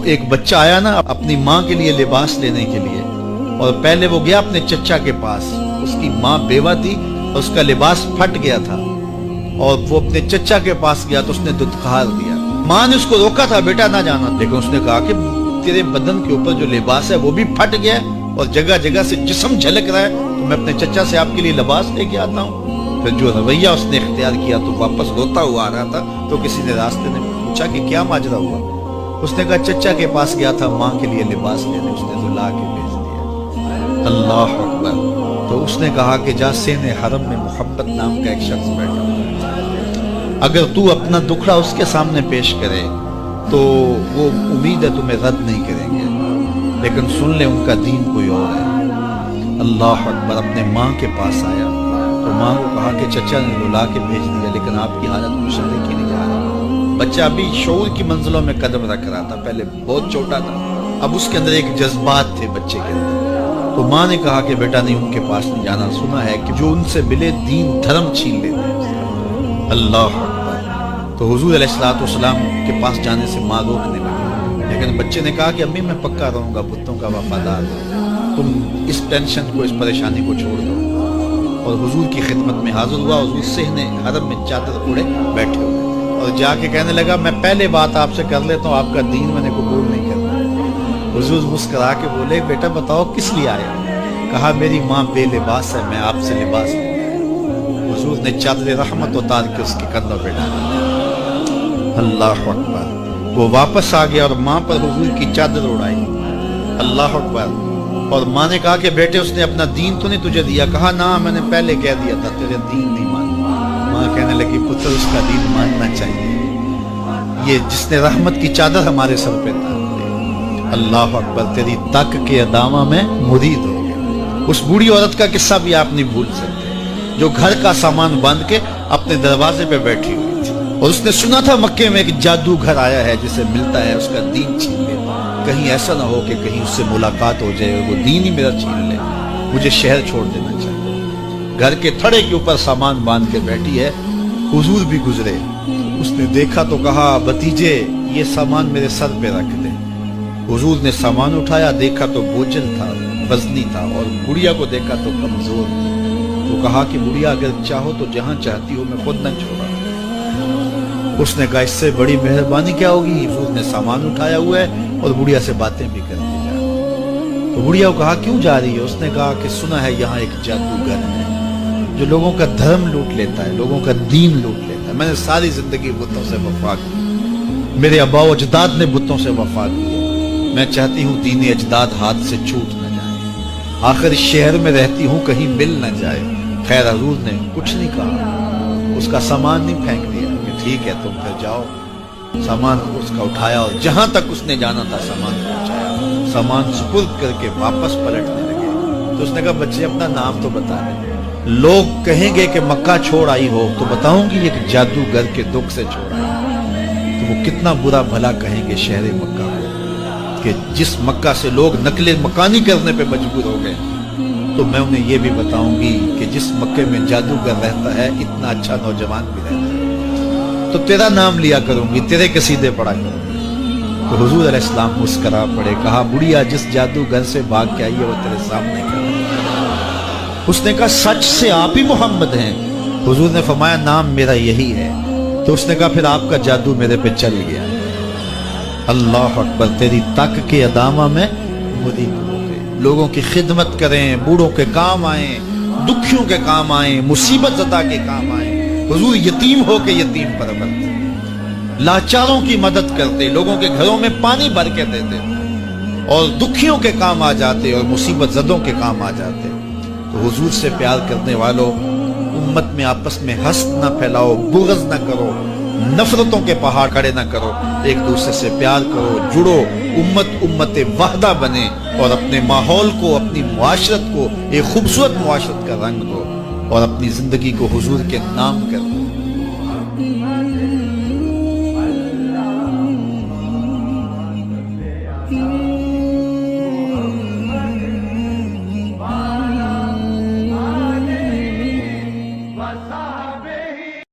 ایک بچہ آیا نا اپنی ماں کے لیے لباس لینے کے لیے، اور پہلے وہ گیا اپنے چچا کے پاس، اس کی ماں بیوہ تھی، اس کا لباس پھٹ گیا تھا، اور وہ اپنے چچا کے پاس گیا تو اس نے دھتکار دیا۔ ماں نے اس کو روکا تھا، بیٹا نہ جانا، لیکن اس نے کہا کہ تیرے بدن کے اوپر جو لباس ہے وہ بھی پھٹ گیا ہے اور جگہ جگہ سے جسم جھلک رہا ہے، تو میں اپنے چچا سے آپ کے لیے لباس لے کے آتا ہوں۔ پھر جو رویہ اس نے اختیار کیا تو واپس روتا ہوا آ رہا تھا، تو کسی نے راستے نے پوچھا کہ کیا ماجرا ہوا؟ اس نے کہا چچا کے پاس گیا تھا ماں کے لیے لباس لینے، اس نے تو لا کے بھیج دیا۔ اللہ اکبر۔ تو اس نے کہا کہ جا سین حرم میں محبت نام کا ایک شخص بیٹھا ہوا ہے، اگر تو اپنا دکھڑا اس کے سامنے پیش کرے تو وہ امید ہے تمہیں رد نہیں کریں گے، لیکن سن لے ان کا دین کوئی اور ہے۔ اللہ اکبر۔ اپنے ماں کے پاس آیا تو ماں کو کہا کہ چچا نے بلا کے بھیج دیا، لیکن آپ کی حالت مجھے دیکھی نہیں جا رہی۔ بچہ ابھی شعور کی منزلوں میں قدم رکھ رہا تھا، پہلے بہت چھوٹا تھا، اب اس کے اندر ایک جذبات تھے بچے کے اندر۔ تو ماں نے کہا کہ بیٹا نہیں، ان کے پاس نہیں جانا، سنا ہے کہ جو ان سے ملے دین دھرم چھین لیتے ہیں۔ اللہ اکبر۔ تو حضور علیہ الصلوۃ والسلام کے پاس جانے سے ماں روکنے لگی، لیکن بچے نے کہا کہ امی میں پکا رہوں گا، بتوں کا وفادار ہوں، تم اس ٹینشن کو، اس پریشانی کو چھوڑ دو۔ اور حضور کی خدمت میں حاضر ہوا۔ حضور صحن حرم میں چادر اوڑے بیٹھے ہوئے تھے، اور جا کے کہنے لگا میں پہلے بات آپ سے کر لیتا ہوں، آپ کا دین میں نے قبول نہیں کرنا۔ حضور مسکرا کے بولے بیٹا بتاؤ کس لیے آیا؟ کہا میری ماں بے لباس ہے، میں آپ سے لباس لوں۔ حضور نے چادر رحمت اتار کے اس کے کندھوں پہ ڈالا۔ اللہ اکبر۔ وہ واپس آ گیا اور ماں پر حضور کی چادر اڑائی۔ اللہ اکبر۔ اور ماں نے کہا کہ بیٹے اس نے اپنا دین تو نہیں تجھے دیا؟ کہا نہ، میں نے پہلے کہہ دیا تھا تیرے دین نہیں مانا۔ ماں کہنے لگی پتر اس کا دین ماننا چاہیے، یہ جس نے رحمت کی چادر ہمارے سر پہ تار دی۔ اللہ اکبر۔ تیری تک کے ادامہ میں مرید ہو گیا۔ اس بوڑھی عورت کا قصہ بھی آپ نہیں بھول سکتے، جو گھر کا سامان باندھ کے اپنے دروازے پہ بیٹھی ہوئی تھی، اور اس نے سنا تھا مکے میں ایک جادوگر آیا ہے جسے ملتا ہے اس کا دین چھین لے، کہیں ایسا نہ ہو کہ کہیں اس سے ملاقات ہو جائے اور وہ دین ہی میرا چھین لے، مجھے شہر چھوڑ دینا چاہیے۔ گھر کے تھڑے کے اوپر سامان باندھ کے بیٹھی ہے۔ حضور بھی گزرے، اس نے دیکھا تو کہا بھتیجے یہ سامان میرے سر پہ رکھ دے۔ حضور نے سامان اٹھایا، دیکھا تو بوجھل تھا، وزنی تھا، اور بڑھیا کو دیکھا تو کمزور تھی۔ تو کہا کہ بڑھیا اگر چاہو تو جہاں چاہتی ہو میں خود نہ چھوڑا۔ اس نے کہا اس سے بڑی مہربانی کیا ہوگی؟ حضور نے سامان اٹھایا ہوا ہے اور بڑھیا سے باتیں بھی کرتی جا رہی۔ تو بڑھیا کو کہا کیوں جا رہی ہے؟ اس نے کہا کہ سنا ہے یہاں ایک جادوگر ہے جو لوگوں کا دھرم لوٹ لیتا ہے، لوگوں کا دین لوٹ لیتا ہے۔ میں نے ساری زندگی بتوں سے وفا کی، میرے آباء و اجداد نے بتوں سے وفا کی، میں چاہتی ہوں دین اجداد ہاتھ سے چھوٹ نہ جائے، آخر اس شہر میں رہتی ہوں کہیں مل نہ جائے۔ خیر حضور نے کچھ نہیں کہا، اس کا سامان نہیں پھینک دیا کہ ٹھیک ہے تم پھر جاؤ۔ سامان اس کا اٹھایا اور جہاں تک اس نے جانا تھا سامان پہنچایا، سامان سپرد کر کے واپس پلٹنے لگے۔ تو اس نے کہا بچے اپنا نام تو بتا دیں، لوگ کہیں گے کہ مکہ چھوڑ آئی ہو تو بتاؤں گی ایک جادوگر کے دکھ سے چھوڑ آئی، تو وہ کتنا برا بھلا کہیں گے شہر مکہ کو کہ جس مکہ سے لوگ نقل مکانی کرنے پہ مجبور ہو گئے، تو میں انہیں یہ بھی بتاؤں گی کہ جس مکے میں جادوگر رہتا ہے اتنا اچھا نوجوان بھی رہتا ہے، تو تیرا نام لیا کروں گی، تیرے قصیدے پڑھا کروں گی۔ تو حضور علیہ السلام مسکرا پڑے، کہا بڑھیا جس جادوگر سے بھاگ کے آئی ہے وہ تیرے سامنے کھڑا ہے۔ اس نے کہا سچ سے آپ ہی محمد ہیں؟ حضور نے فرمایا نام میرا یہی ہے۔ تو اس نے کہا پھر آپ کا جادو میرے پہ چل گیا۔ اللہ اکبر۔ تیری تک کے ادامہ میں مرید ہو گئے، لوگوں کی خدمت کریں، بوڑھوں کے کام آئیں، دکھیوں کے کام آئیں، مصیبت زدہ کے کام آئیں۔ حضور یتیم ہو کے یتیم پرورتے، لاچاروں کی مدد کرتے، لوگوں کے گھروں میں پانی بھر کے دیتے، اور دکھیوں کے کام آ جاتے اور مصیبت زدوں کے کام آ جاتے۔ تو حضور سے پیار کرنے والوں، امت میں آپس میں حسد نہ پھیلاؤ، بغض نہ کرو، نفرتوں کے پہاڑ کھڑے نہ کرو، ایک دوسرے سے پیار کرو، جڑو، امت وحدہ بنے، اور اپنے ماحول کو، اپنی معاشرت کو ایک خوبصورت معاشرت کا رنگ دو، اور اپنی زندگی کو حضور کے نام کر دو۔